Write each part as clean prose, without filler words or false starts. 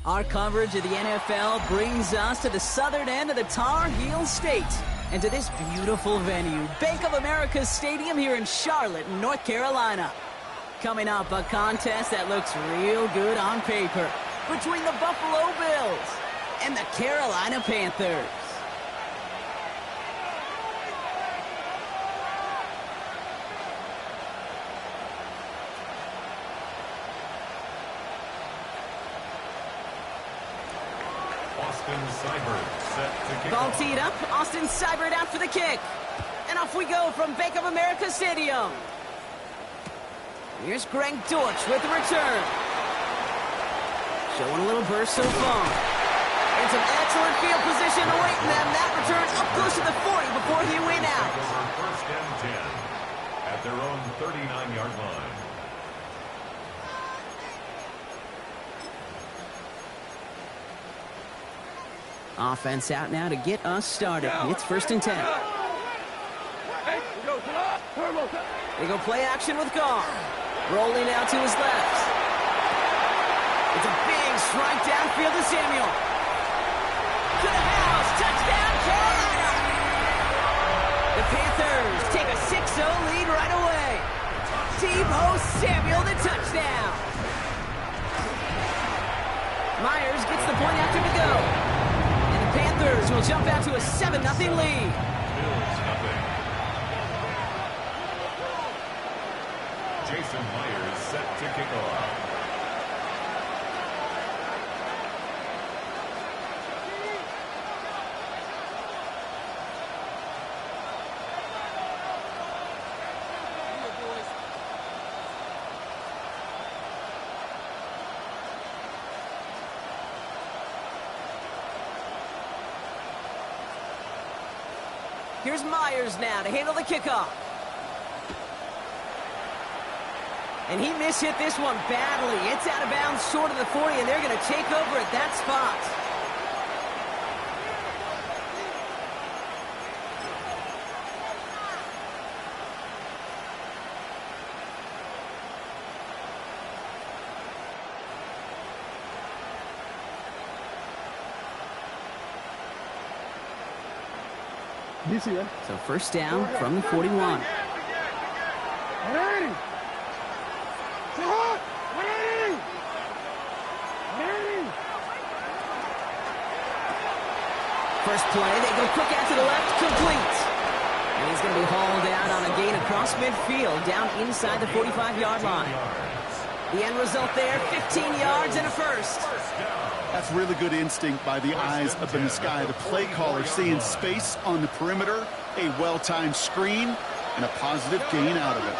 Our coverage of the NFL brings us to the southern end of the Tar Heel State and to this beautiful venue, Bank of America Stadium here in Charlotte, North Carolina. Coming up, a contest that looks real good on paper between the Buffalo Bills and the Carolina Panthers. Ball teed up, Austin Seibert out for the kick. And off we go from Bank of America Stadium. Here's Greg Dortch with the return. Showing a little burst so far. And some excellent field position awaiting them. That return up close to the 40 before he went out. First and 10 at their own 39-yard line. Offense out now to get us started. It's first and 10. They go play action with Goff. Rolling out to his left. It's a big strike downfield to Samuel. To the house. Touchdown, Carolina. The Panthers take a 6-0 lead right away. Tebow Samuel, the touchdown. Myers gets the point after to go. Panthers will jump out to a 7-0 lead. Bills nothing. Jason Myers set to kick off. Here's Myers now to handle the kickoff. And he mishit this one badly. It's out of bounds short of the 40, and they're going to take over at that spot. So first down from the 41. First play, they go quick out to the left, complete. And he's going to be hauled out on a gain across midfield, down inside the 45-yard line. The end result there, 15 yards and a first. That's really good instinct by the eyes up in the sky. The play caller seeing space on the perimeter, a well-timed screen, and a positive gain out of it.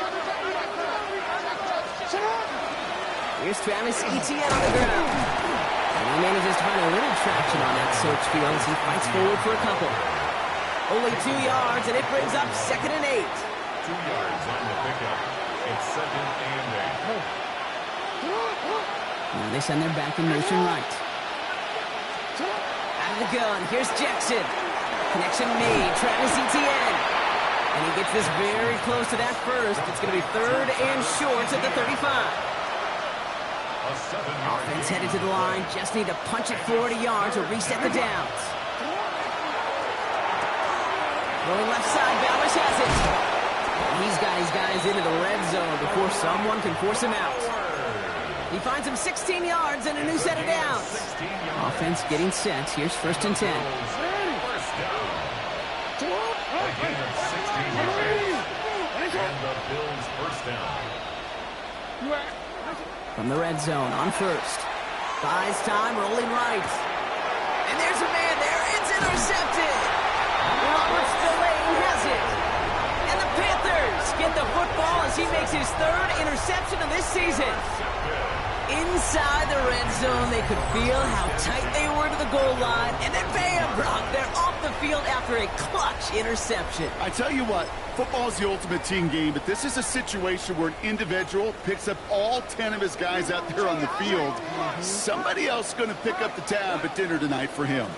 Here's Travis Etienne on the ground. And he manages to find a little traction on that search field as he fights forward for a couple. Only 2 yards, and it brings up 2nd and 8. 2 yards on the pickup. It's 2nd and 8. Now they send their back in motion right. Out of the gun, here's Jackson. Connection made, Travis Etienne. And he gets this very close to that first. It's going to be 3rd and short at the 35. Offense headed to the line, just need to punch it 40 yards to reset the downs. Going left side, Bowers has it. And he's got his guys into the red zone before someone can force him out. He finds him 16 yards and a new set of downs. Offense getting set. Here's 1st and 10. First down. A gain of 16 yards. And the Bills first down. From the red zone on first. Buys time, rolling right. And there's a man there. It's intercepted. Roberts Delane has it. And the Panthers get the football as he makes his 3rd interception of this season. Inside the red zone, they could feel how tight they were to the goal line. And then bam, Brock, they're off the field after a clutch interception. I tell you what, football is the ultimate team game, but this is a situation where an individual picks up all 10 of his guys out there on the field. Somebody else is going to pick up the tab at dinner tonight for him.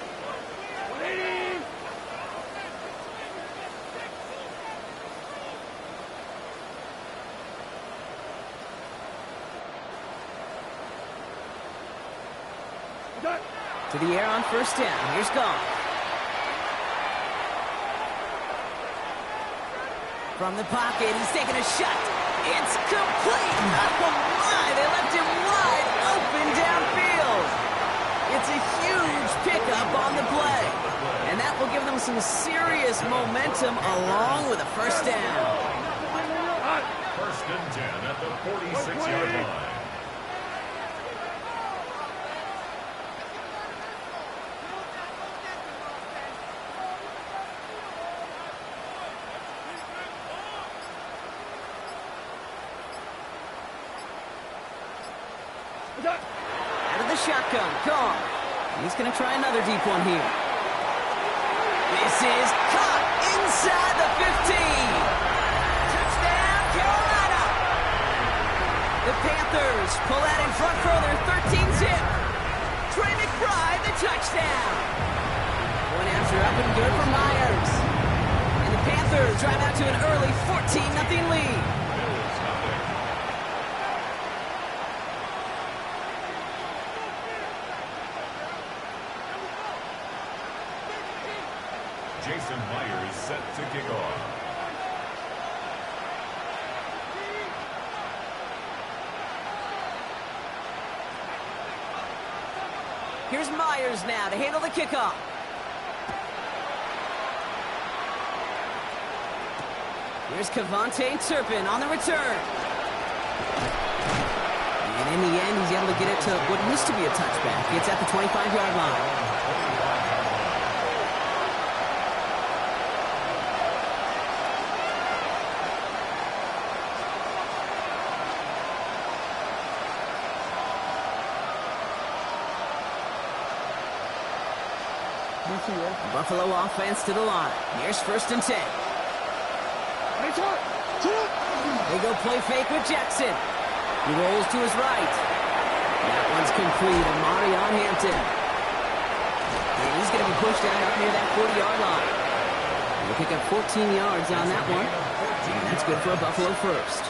To the air on first down. Here's Goff. From the pocket, he's taking a shot. It's complete. Oh, my. They left him wide open downfield. It's a huge pickup on the play. And that will give them some serious momentum along with a first down. First and 10 at the 46-yard line. Out of the shotgun, Goff. He's going to try another deep one here. This is caught inside the 15. Touchdown, Carolina. The Panthers pull that in front for their 13-zip. Trey McBride, the touchdown. One after up and good for Myers. And the Panthers drive out to an early 14-0 lead. Jason Myers set to kick off. Here's Myers now to handle the kickoff. Here's Kevontae Turpin on the return. And in the end, he's able to get it to what used to be a touchback. It's at the 25-yard line. Buffalo offense to the line. Here's first and 10. They go play fake with Jackson. He rolls to his right. That one's complete. Amari on Hampton. And he's going to be pushed out up near that 40-yard line. He'll pick up 14 yards on that one. And that's good for a Buffalo first.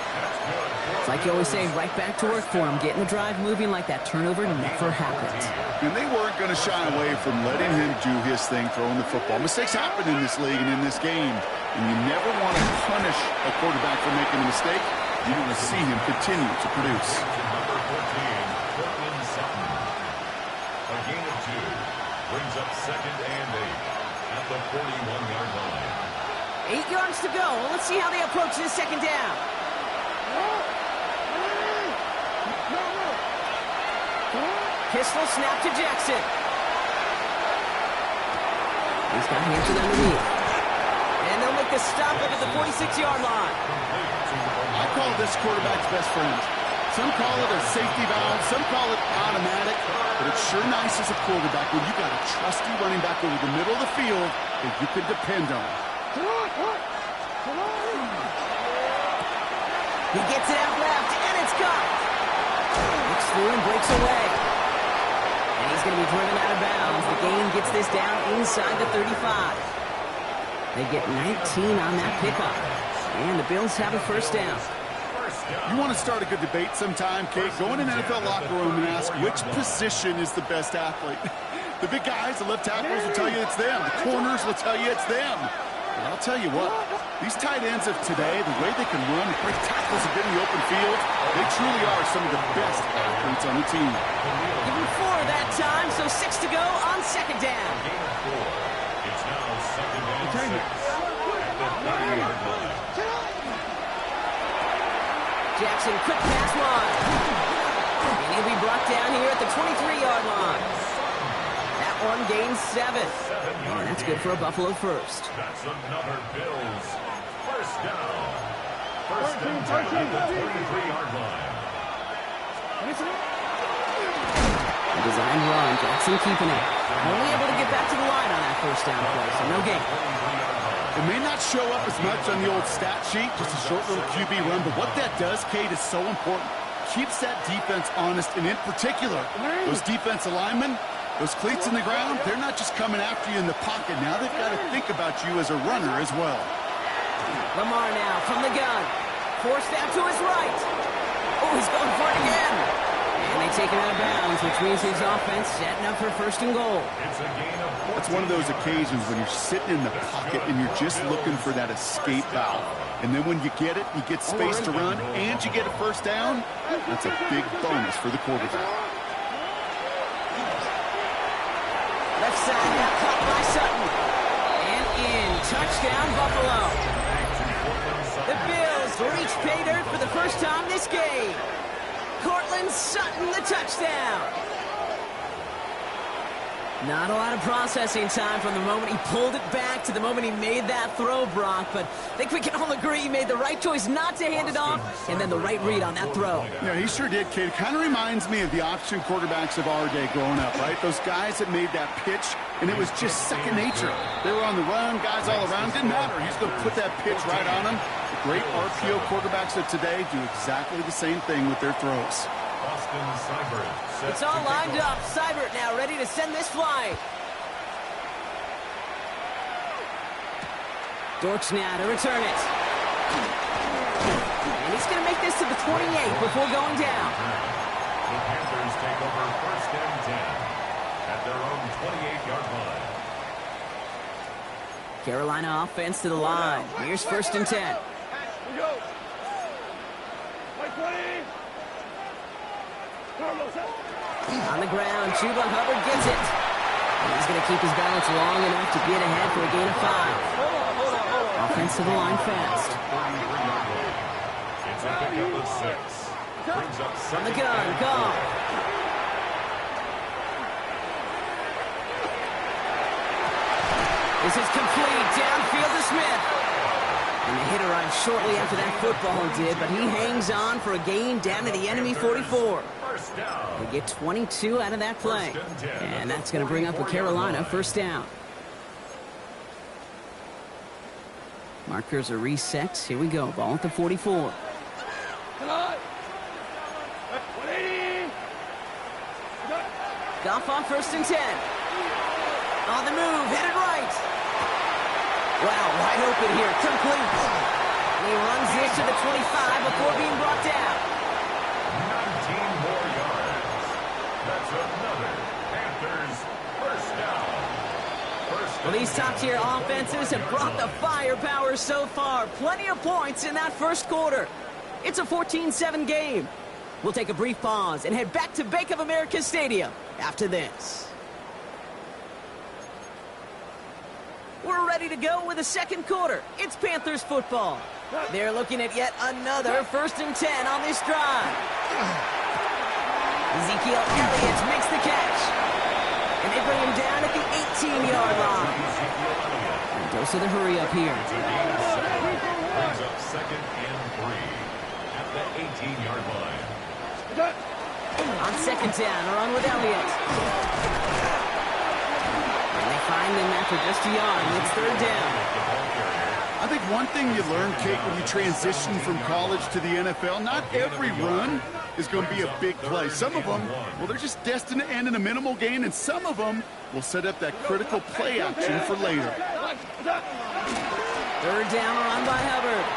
It's like you always say, right back to work for him. Getting the drive moving like that turnover never happened. And they weren't going to shy away from letting him do his thing, throwing the football. Mistakes happen in this league and in this game. And you never want to punish a quarterback for making a mistake. You want to see him continue to produce. Number 14, Cortland Sutton. A gain of 2 brings up second and 8 at the 41-yard line. 8 yards to go. Well, let's see how they approach this second down. Pistol snap to Jackson. He's got Hampton underneath. And they'll make the stop up at the 46-yard line. I call this quarterback's best friend. Some call it a safety valve, some call it automatic, but it's sure nice as a quarterback when you got a trusty running back over the middle of the field that you can depend on. He gets it out left, and it's caught. Looks through and breaks away. And he's going to be driven out of bounds. The gain gets this down inside the 35. They get 19 on that pickup. And the Bills have a first down. You want to start a good debate sometime, Kate? Go in an NFL locker room and ask which position is the best athlete. The big guys, the left tackles will tell you it's them. The corners will tell you it's them. But I'll tell you what, these tight ends of today, the way they can run, break tackles and get in the open field, they truly are some of the best athletes on the team. Give him 4 that time, so 6 to go on second down. Gain of 4. It's now second and 6 at the 30-yard line. Jackson, quick pass wide. And he'll be brought down here at the 23-yard line. That one gains 7. And that's good for a Buffalo first. That's another Bills first down. First and 10 at the 33-yard line. A design run, Jackson keeping it. Only able to get back to the line on that first down play, so no gain. It may not show up as much on the old stat sheet, just a short little QB run, but what that does, Kate, is so important. Keeps that defense honest, and in particular, those defensive linemen, those cleats in the ground, they're not just coming after you in the pocket. Now they've got to think about you as a runner as well. Lamar now from the gun. Forced out to his right. Oh, he's going for it again. And they take him out of bounds, which means his offense setting up for first and goal. It's a gain of 14. It's one of those occasions when you're sitting in the pocket and you're just looking for that escape valve. And then when you get it, you get space to run, and you get a first down. That's a big bonus for the quarterback. Left side, now caught by Sutton. And in. Touchdown, Buffalo. The Bills reach pay dirt for the first time this game. Cortland Sutton, the touchdown. Not a lot of processing time from the moment he pulled it back to the moment he made that throw, Brock. But I think we can all agree he made the right choice not to hand it off, and then the right read on that throw. Yeah, he sure did, kid. It kind of reminds me of the option quarterbacks of our day growing up, right? Those guys that made that pitch, and it was just second nature. They were on the run, guys all around. Didn't matter. He's going to put that pitch right on them. The great RPO quarterbacks of today do exactly the same thing with their throws. It's all lined up. Seibert now ready to send this flying. Dortch now to return it. And he's going to make this to the 28 before going down. The Panthers take over first and 10 at their own 28-yard line. Carolina offense to the line. Here's first and 10. On the ground, Chuba Hubbard gets it. And he's going to keep his balance long enough to get ahead for a gain of 5. Offense to the line fast. It's a pickup of 6. Brings up On the gun, gone. This is complete. Downfield to Smith. And the hit arrived shortly after that football did, but he hangs on for a gain down to the enemy 44. They get 22 out of that play. And that's going to bring up a Carolina first down. Markers are reset. Here we go. Ball at the 44. Goff on first and 10. On the move, headed right. Wow, wide open here, complete. And he runs this to the 25 before being brought down. 19 more yards. That's another Panthers first down. Well, these top-tier offenses have brought the firepower so far. Plenty of points in that first quarter. It's a 14-7 game. We'll take a brief pause and head back to Bank of America Stadium after this. We're ready to go with the second quarter. It's Panthers football. They're looking at yet another first and 10 on this drive. Ezekiel Elliott makes the catch. And they bring him down at the 18-yard line. And dose of the hurry up here. Brings up second and 3 at the 18-yard line. On second down, a run with Elliott. Find them after just a yard. It's third down. I think one thing you learn, Kate, when you transition from college to the NFL, not every run is going to be a big play. Some of them, well, they're just destined to end in a minimal gain, and some of them will set up that critical play action for later. Third down, run by Hubbard.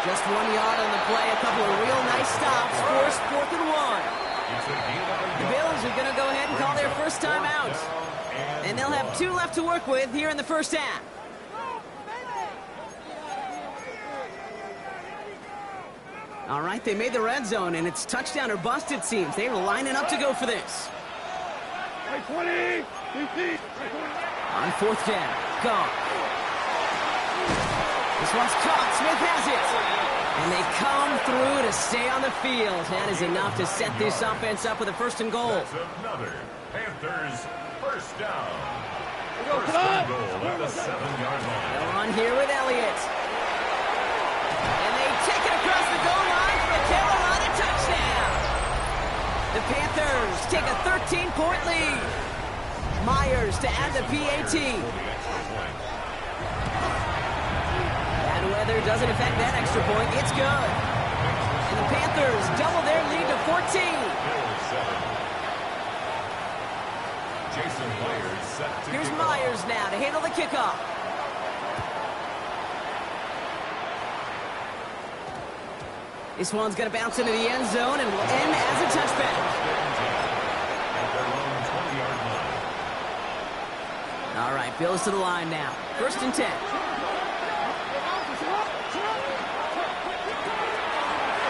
Just 1 yard on the play. A couple of real nice stops. Forced fourth and 1. The Bills are going to go ahead and call their first time out. And they'll have 2 left to work with here in the first half. All right, they made the red zone, and it's touchdown or bust, it seems. They were lining up to go for this. On fourth down, gone. This one's caught. Smith has it. And they come through to stay on the field. That is enough to set this offense up with a first and goal. That's another Panthers first down. First and goal at the 7-yard line. They'll run here with Elliott. And they take it across the goal line for a Carolina touchdown. The Panthers take a 13-point lead. Myers to add the PAT. Bad weather doesn't affect that extra point. It's good. And the Panthers double their lead to 14. Jason Myers set to Here's kick Myers off. now to handle the kickoff. This one's going to bounce into the end zone and will end as a touchback. All right, Bills to the line now. 1st and 10.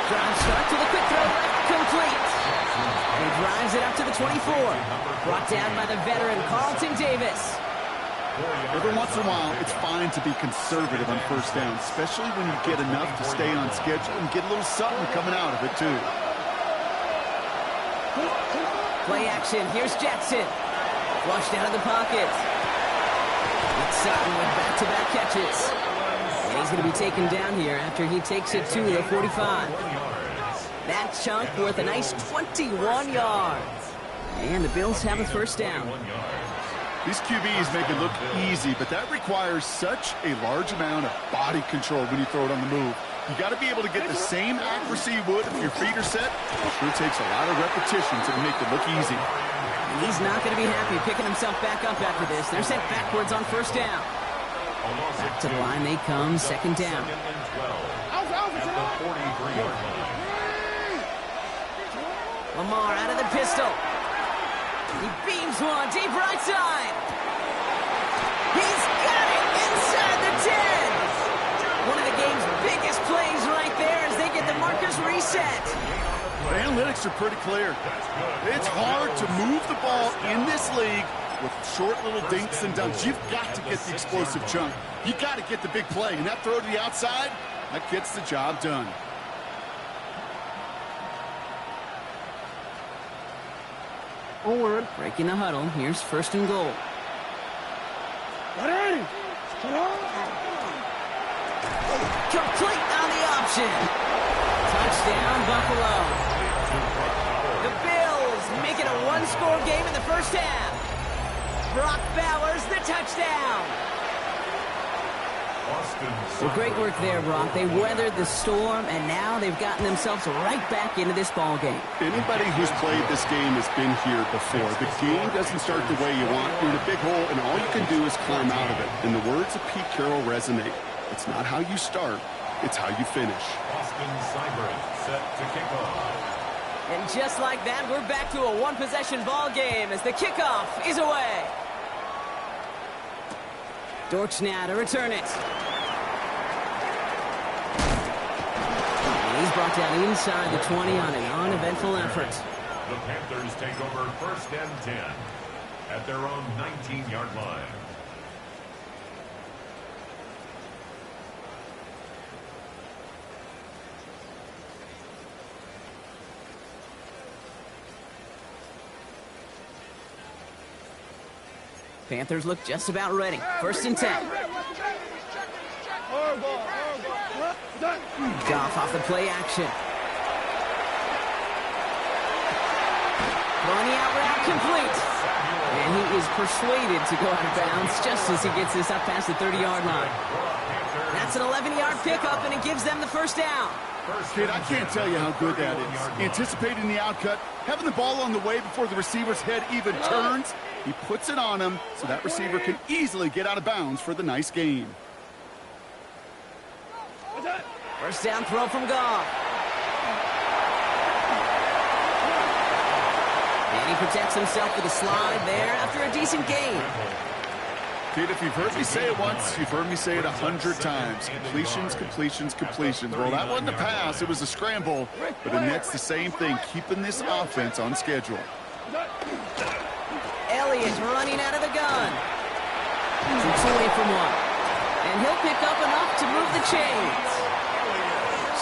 Drive start to the quick throw left, complete. He drives it up to the 24. Brought down by the veteran Carlton Davis. Every once in a while, it's fine to be conservative on 1st down, especially when you get enough to stay on schedule and get a little something coming out of it, too. Play action. Here's Jackson. Flushed out of the pocket. It's Sutton with back-to-back catches. And he's going to be taken down here after he takes it to the 45. That chunk worth a nice 21 yards. And the Bills have a 1st down. These QBs make it look easy, but that requires such a large amount of body control when you throw it on the move. You got to be able to get the same accuracy you would if your feet are set. It sure takes a lot of repetitions to make it look easy. And he's not going to be happy picking himself back up after this. They're sent backwards on 1st down. Back to the line they come, 2nd down. Lamar out of the pistol. He beams one deep right side. He's got it inside the 10. One of the game's biggest plays right there as they get the markers reset. The analytics are pretty clear. It's hard to move the ball in this league with short little dinks and dunks. You've got to get the explosive chunk. You've got to get the big play. And that throw to the outside, that gets the job done. Forward. Breaking the huddle. Here's 1st and goal. Complete on the option. Touchdown, Buffalo. The Bills make it a 1-score game in the 1st half. Brock Bowers, the touchdown. Well, great work there, Brock. They weathered the storm, and now they've gotten themselves right back into this ball game. Anybody who's played this game has been here before. The game doesn't start the way you want. You're in a big hole, and all you can do is climb out of it. And the words of Pete Carroll resonate. It's not how you start, it's how you finish. Austin Seibert set to kick off. And just like that, we're back to a 1-possession ball game as the kickoff is away. Dortch now to return it. And he's brought down inside the 20 on an uneventful effort. The Panthers take over 1st and 10 at their own 19-yard line. Panthers look just about ready. 1st and 10. Goff off the play action. Running out route complete. And he is persuaded to go out of bounds just as he gets this up past the 30-yard line. That's an 11-yard pickup, and it gives them the 1st down. Kid, I can't tell you how good that is. Anticipating the outcut, having the ball on the way before the receiver's head even turns. He puts it on him so that receiver can easily get out of bounds for the nice gain. 1st down throw from Goff. And he protects himself with a slide there after a decent gain. Kid, if you've heard me say it once, you've heard me say it 100 times. Completions, completions, completions. Well, that wasn't a pass. It was a scramble. But that's the same thing, keeping this offense on schedule. Elliott running out of the gun. He's away from one. And he'll pick up enough to move the chains.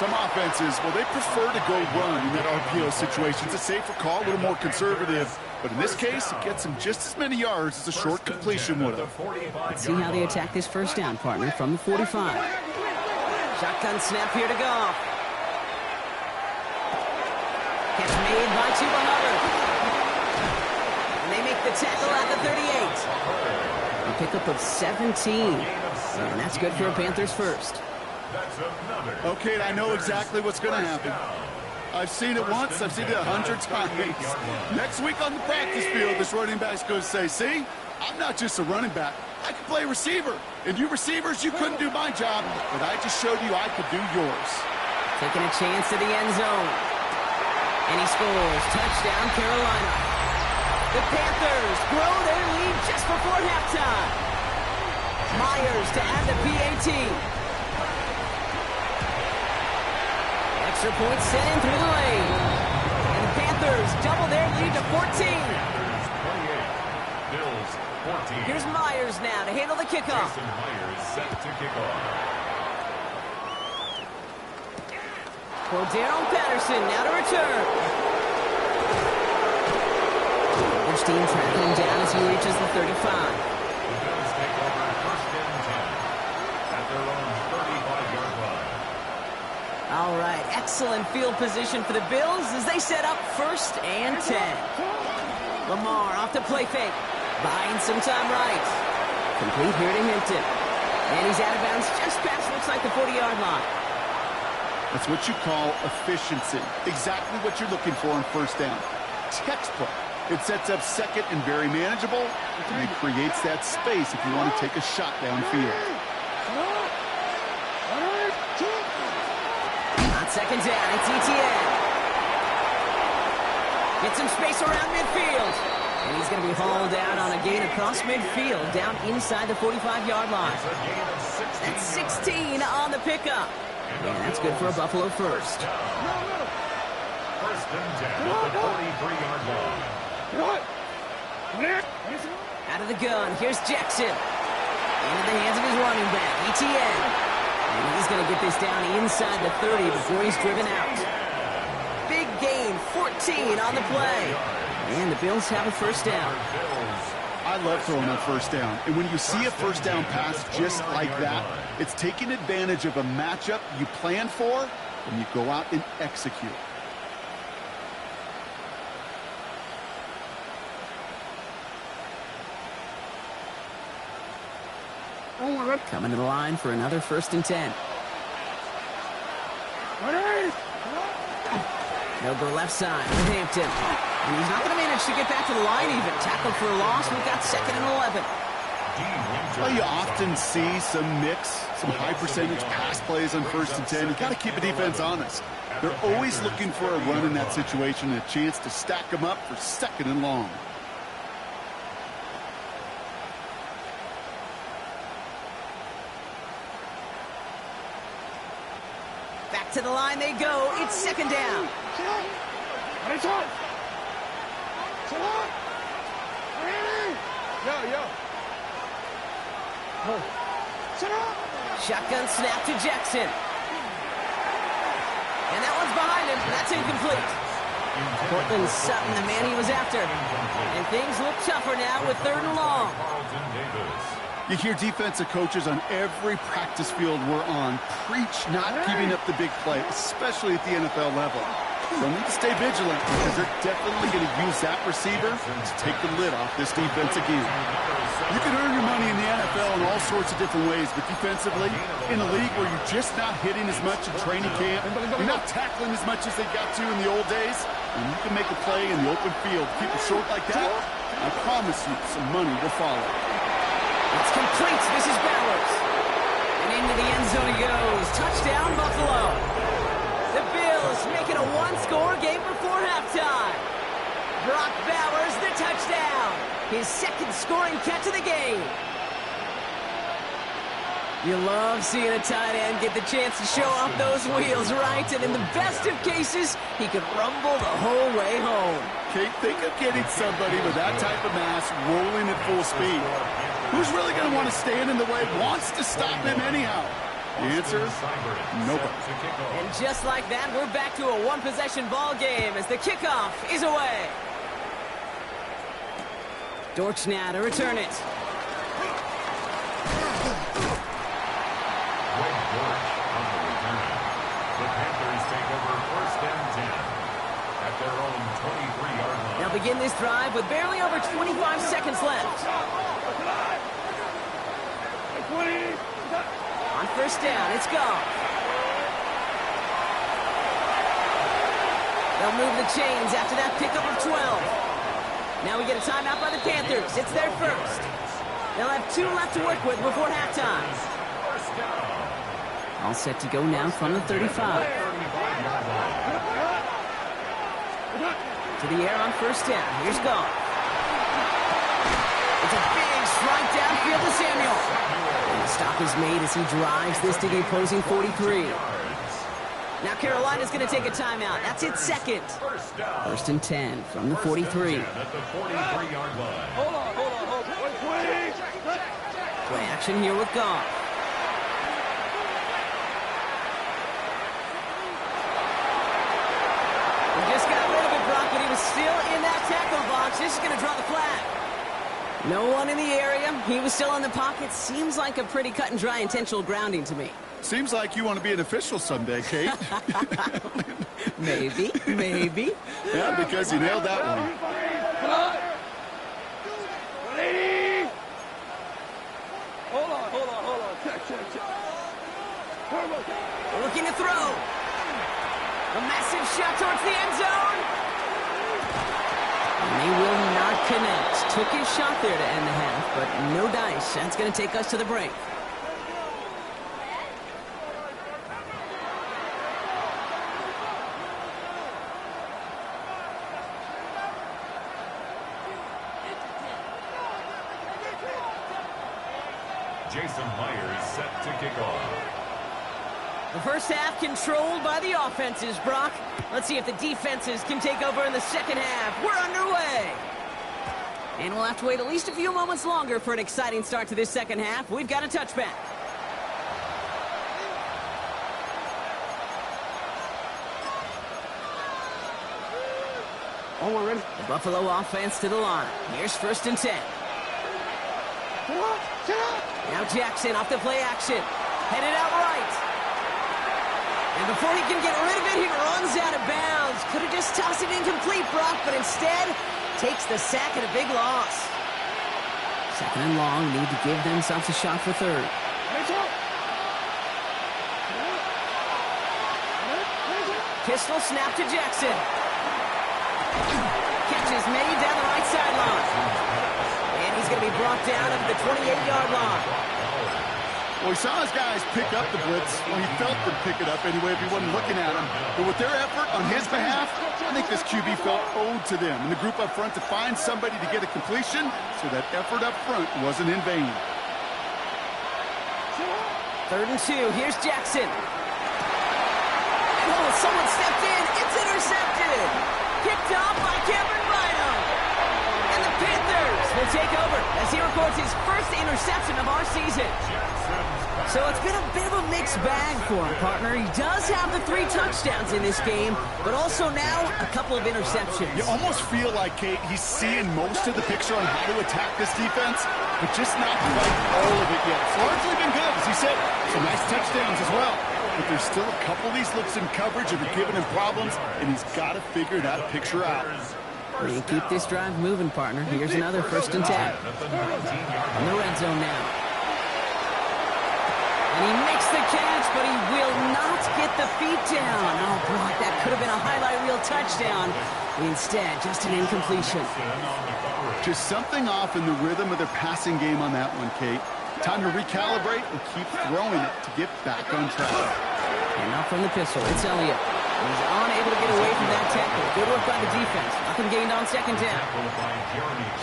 Some offenses, well, they prefer to go run in that RPO situation. It's a safer call, a little more conservative. But in this case, it gets him just as many yards as a short completion would have. Let's see how they attack this 1st down, partner, from the 45. Shotgun snap here to Goff. Catch made by Chuba Hubbard. And they make the tackle at the 38. A pickup of 17. And that's good for a Panthers 1st. Okay, I know exactly what's going to happen. I've seen it once. I've seen it 100 times. Next week on the practice field, this running back's going to say, see, I'm not just a running back. I can play receiver. And you receivers, you couldn't do my job, but I just showed you I could do yours. Taking a chance to the end zone. And he scores. Touchdown, Carolina. The Panthers grow their lead just before halftime. Myers to add the PAT. Extra point sent in through the lane. And the Panthers double their lead to 14. 28. Bills 14. Here's Myers now to handle the kickoff. Jason Myers set to kick off. Cordero Patterson now to return. Each team tracking him down as he reaches the 35. The Bills take over first and 10 at their own 35-yard line. All right, excellent field position for the Bills as they set up first and 10. Lamar off the play fake. Buying some time right. Complete here to Hinton. And he's out of bounds just past looks like the 40-yard line. That's what you call efficiency. Exactly what you're looking for on first down. Textbook. It sets up second and very manageable, and it creates that space if you want to take a shot downfield. On second down, it's ETN. Get some space around midfield. And he's going to be hauled out on a gain across midfield down inside the 45-yard line. That's 16 on the pickup. Yeah, that's good for a Buffalo first. First and 10 at the 43-yard line. Out of the gun, here's Jackson. Into the hands of his running back, ETN. And he's going to get this down inside the 30 before he's driven out. Big gain, 14 on the play. And the Bills have a first down. I love throwing on first down. And when you see a first down pass just like that, it's taking advantage of a matchup you plan for, and you go out and execute. Coming to the line for another first and 10. They'll go left side with Hampton. And he's not going to manage to get back to the line even. Tackled for a loss. We've got second and 11. Well, you often see some mix, some high percentage pass plays on first and 10. You've got to keep a defense honest. They're always looking for a run in that situation and a chance to stack them up for second and long. Back to the line they go. It's second down. Shotgun snap to Jackson. And that one's behind him. That's incomplete. Cortland Sutton, the man he was after. And things look tougher now with third and long. You hear defensive coaches on every practice field we're on preach not giving up the big play, especially at the NFL level. They'll need to stay vigilant because they're definitely going to use that receiver to take the lid off this defense again. You can earn your money in the NFL in all sorts of different ways, but defensively, in a league where you're just not hitting as much in training camp, you're not tackling as much as they got to in the old days, and you can make a play in the open field, keep it short like that, I promise you some money will follow. It's complete. This is Bowers. And into the end zone he goes. Touchdown, Buffalo. The Bills make it a one-score game before halftime. Brock Bowers, the touchdown. His second scoring catch of the game. You love seeing a tight end get the chance to show off those wheels, right? And in the best of cases, he could rumble the whole way home. Kate, think of getting somebody with that type of mass rolling at full speed. Who's really going to want to stand in the way, wants to stop him anyhow? The answer, nobody. And just like that, we're back to a one-possession ball game as the kickoff is away. Dortch now to return it. The Panthers take over first and 10 at their own 23-yard line. They'll begin this drive with barely over 25 seconds left. On first down, it's Goff. They'll move the chains after that pickup of 12. Now we get a timeout by the Panthers. It's their first. They'll have 2 left to work with before halftime. All set to go now from the 35. To the air on first down. Here's Goff. It's a big strike downfield to Samuel. And the stop is made as he drives this to the opposing 43. Now Carolina's going to take a timeout. That's its second. First and 10 from the 43. At the 43-yard line. Hold on. Play action here with Goff. He just got rid of it, Brock, but he was still in that tackle box. This is going to draw the flag. No one in the area. He was still in the pocket. Seems like a pretty cut and dry intentional grounding to me. Seems like you want to be an official someday, Kate. Maybe. Yeah, because you nailed that one. Hold on. Check. Looking to throw. A massive shot towards the end zone. And they will not connect. Took his shot there to end the half, but no dice. That's going to take us to the break. Jason Myers set to kick off. The first half controlled by the offenses, Brock. Let's see if the defenses can take over in the second half. We're underway. And we'll have to wait at least a few moments longer for an exciting start to this second half. We've got a touchback. Oh, we're ready. The Buffalo offense to the line. Here's first and 10. Now Jackson off the play action. Headed out right. And before he can get rid of it, he runs out of bounds. Could have just tossed it incomplete, Brock, but instead takes the sack and a big loss. Second and long, need to give themselves a shot for third. Pistol snap to Jackson. Catch is made down the right sideline. And he's going to be brought down at the 28-yard line. Well, he saw his guys pick up the blitz. Well, he felt them pick it up anyway if he wasn't looking at him. But with their effort on his behalf, I think this QB felt owed to them and the group up front to find somebody to get a completion, so that effort up front wasn't in vain. Third and 2. Here's Jackson. Oh, someone stepped in. It's intercepted. Picked off by Cameron Bynum. And the Panthers will take over as he records his first interception of our season. So it's been a bit of a mixed bag for him, partner. He does have the 3 touchdowns in this game, but also now a couple of interceptions. You almost feel like, Kate, he's seeing most of the picture on how to attack this defense, but just not quite all of it yet. It's largely been good, as he said. Some nice touchdowns as well. But there's still a couple of these looks in coverage that are giving him problems, and he's got to figure that picture out. We can keep this drive moving, partner. Here's another first and 10. In the red zone now. And he makes the catch, but he will not get the feet down. Oh, Brock, that could have been a highlight reel touchdown. Instead, just an incompletion. Just something off in the rhythm of their passing game on that one, Kate. Time to recalibrate and keep throwing it to get back on track. And now from the pistol, it's Elliott. He's unable to get away from that tackle. Good work by the defense. Nothing gained on second down.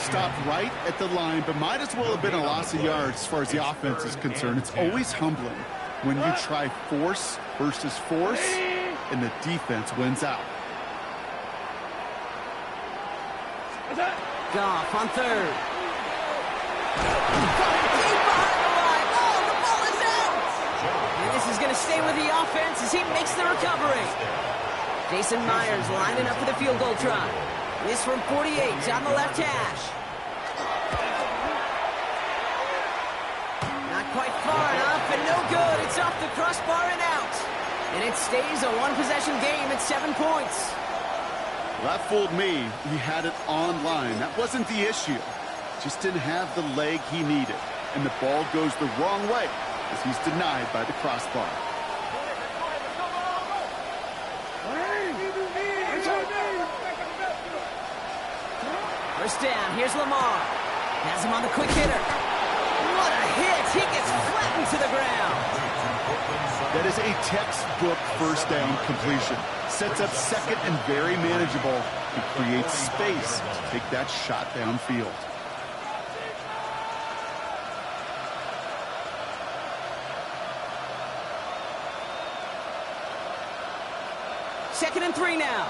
Stopped right at the line, but might as well have been a loss of yards as far as the offense is concerned. It's always humbling when you try force versus force, and the defense wins out. Goff on third. Deep behind the line. Oh, the ball is out. And this is going to stay with the offense as he makes the recovery. Jason Myers lining up for the field goal try. This from 48 on the left hash. Not quite far enough and no good. It's off the crossbar and out. And it stays a one-possession game at 7 points. That fooled me. He had it on line. That wasn't the issue. Just didn't have the leg he needed. And the ball goes the wrong way as he's denied by the crossbar. First down, here's Lamar. Has him on the quick hitter. What a hit! He gets flattened to the ground. That is a textbook first down completion. Sets up second and very manageable. He creates space to take that shot downfield. Second and 3 now.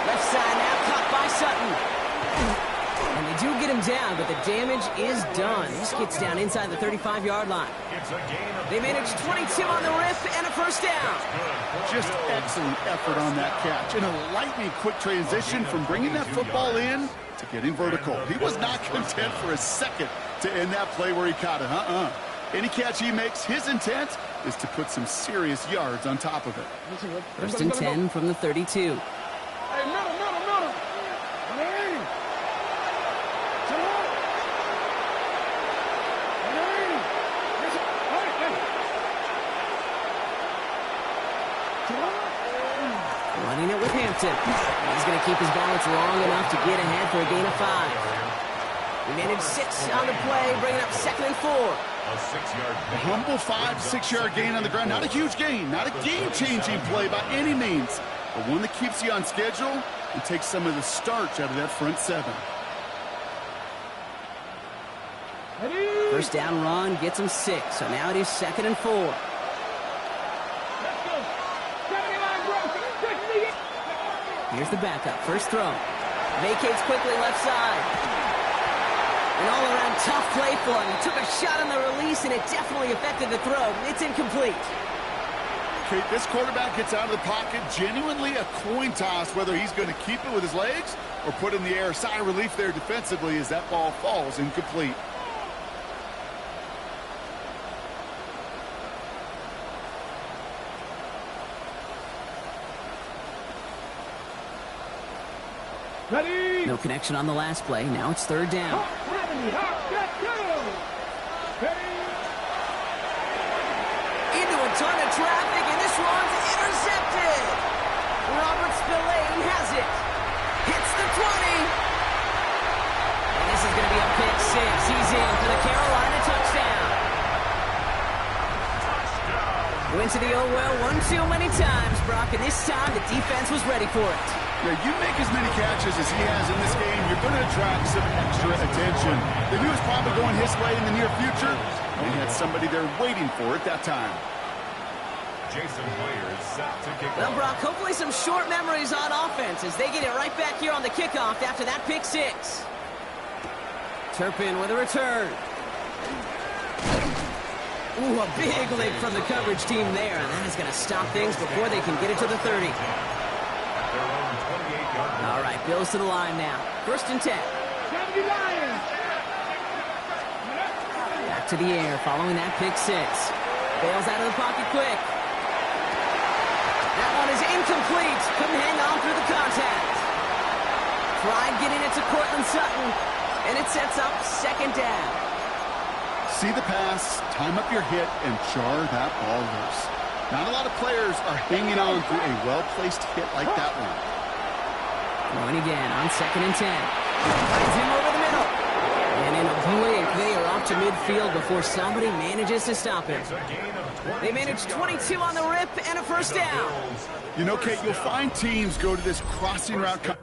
Left side now, caught by Sutton. And they do get him down, but the damage is done. This gets down inside the 35-yard line. They managed 22 on the rip and a first down. Just excellent effort on that catch. And a lightning quick transition from bringing that football in to getting vertical. He was not content for a second to end that play where he caught it. Any catch he makes, his intent is to put some serious yards on top of it. First and 10 from the 32. Running it with Hampton. He's going to keep his balance long enough to get ahead for a gain of 5. We managed 6 on the play, bringing up second and 4. A humble 5-6-yard gain on the ground. Not a huge gain, not a game-changing play by any means, but one that keeps you on schedule and takes some of the starch out of that front 7. First down run gets him 6, so now it is second and 4. Here's the backup. First throw. Vacates quickly left side. An all-around tough play for him. He took a shot on the release, and it definitely affected the throw. It's incomplete. Okay, this quarterback gets out of the pocket. Genuinely a coin toss whether he's going to keep it with his legs or put it in the air. Sigh of relief there defensively as that ball falls incomplete. Ready. No connection on the last play. Now it's third down. Into a ton of traffic, and this one's intercepted. Robert Spillane has it. Hits the 20. And this is going to be a pick 6. He's in for the Carolina touchdown. Went to the oh well one too many times, Brock, and this time the defense was ready for it. Yeah, you make as many catches as he has in this game, you're going to attract some extra attention. They knew it was probably going his way in the near future, and he had somebody there waiting for it that time. Jason Myers set to kick off. Well, Brock, hopefully some short memories on offense as they get it right back here on the kickoff after that pick 6. Turpin with a return. Ooh, a big lick from the coverage team there, and that is going to stop things before they can get it to the 30. All right, Bills to the line now. First and 10. Back to the air following that pick 6. Bails out of the pocket quick. That one is incomplete. Couldn't hang on through the contact. Tried getting it to Cortland Sutton, and it sets up second down. See the pass, time up your hit, and jar that ball loose. Not a lot of players are hanging on through a well-placed hit like that one. Throwing again on second and 10. Finds him over the middle. And in a blink, they are off to midfield before somebody manages to stop him. They managed 22 on the rip and a first down. You know, Kate, you'll find teams go to this crossing route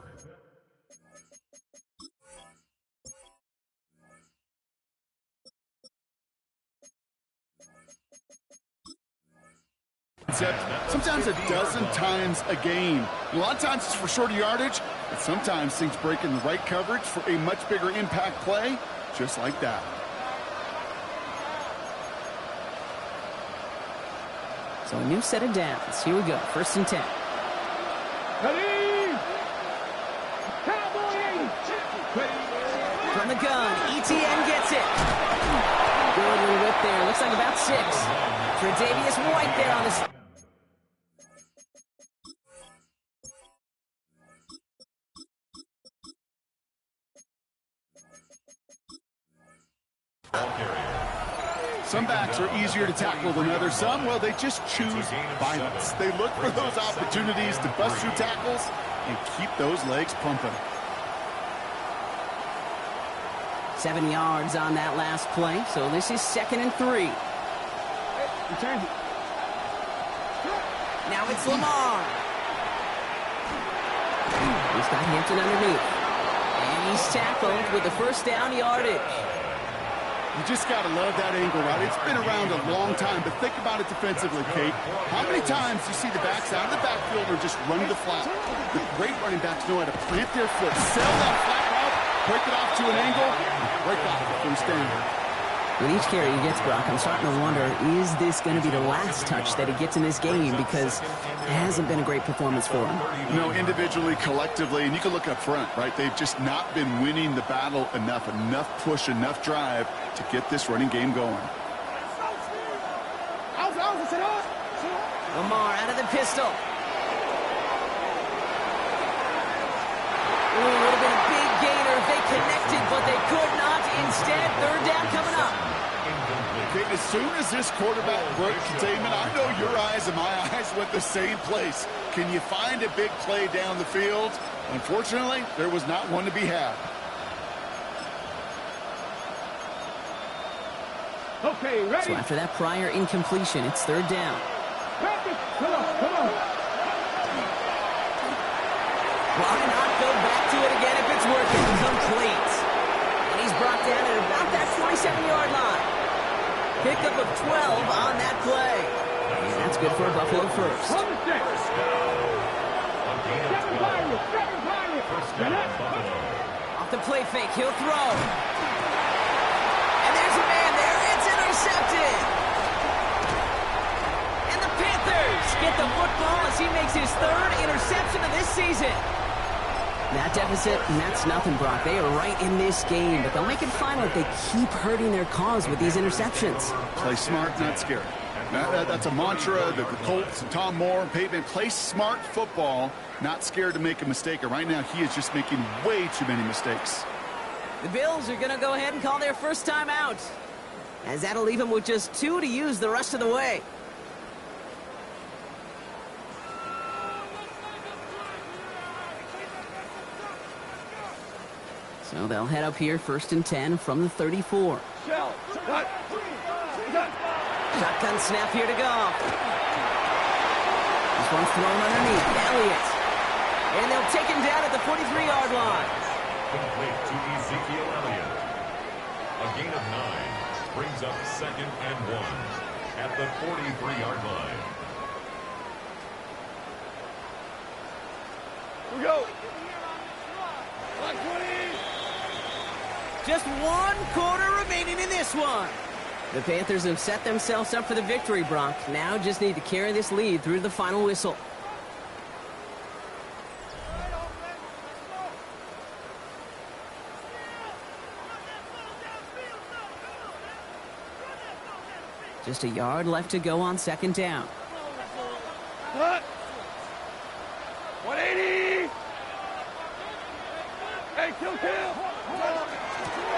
sometimes a dozen times a game. A lot of times it's for shorter yardage, but sometimes things break in the right coverage for a much bigger impact play, just like that. So a new set of downs. Here we go. First and 10. Ready? From the gun, ETN gets it. Good little whip there. Looks like about 6. Tre'Davious White there on the... Some backs are easier to tackle than others. Some, well, they just choose violence. They look for those opportunities to bust through tackles and keep those legs pumping. 7 yards on that last play, so this is 2nd and 3. Now it's Lamar. He's got Hampton underneath. And he's tackled with the first down yardage. You just got to love that angle, right? It's been around a long time, but think about it defensively, Kate. How many times do you see the backs out of the backfield or just run the flat? The great running backs know how to plant their foot, sell that flat route, break it off to an angle, and break off the first down. With each carry he gets, Brock, I'm starting to wonder, is this going to be the last touch that he gets in this game? Because it hasn't been a great performance for him. You know, individually, collectively, and you can look up front, right? They've just not been winning the battle enough push, enough drive to get this running game going. Lamar out of the pistol. Ooh, it would have been a big gainer if they connected, but they could not. Instead, 3rd down coming up. Okay, as soon as this quarterback broke containment, I know your eyes and my eyes went the same place. Can you find a big play down the field? Unfortunately, there was not one to be had. Okay, ready? So after that prior incompletion, it's 3rd down. Come on. Why not go back to it again if it's working? Complete. And he's brought down at about that 27-yard line. Pickup of 12 on that play. And that's good for a Buffalo first. Off the play fake, he'll throw. And there's a man there. It's intercepted. And the Panthers get the football as he makes his 3rd interception of this season. That deficit, and that's nothing, Brock. They are right in this game, but they'll make it final if they keep hurting their cause with these interceptions. Play smart, not scared. That's a mantra. The Colts and Tom Moore and Peyton, play smart football, not scared to make a mistake. And right now, he is just making way too many mistakes. The Bills are going to go ahead and call their first time out, as that'll leave them with just 2 to use the rest of the way. So they'll head up here 1st and 10 from the 34. Shotgun snap here to go. This one's thrown underneath. Elliott. And they'll take him down at the 43-yard line. Complete to Ezekiel Elliott. A gain of 9 brings up 2nd and 1 at the 43-yard line. We go. Just 1 quarter remaining in this one. The Panthers have set themselves up for the victory, Brock. Now just need to carry this lead through the final whistle. Just a yard left to go on 2nd down. 180. Hey, kill.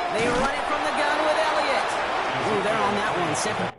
They run it from the gun with Elliott. Ooh, they're on that one. 2nd.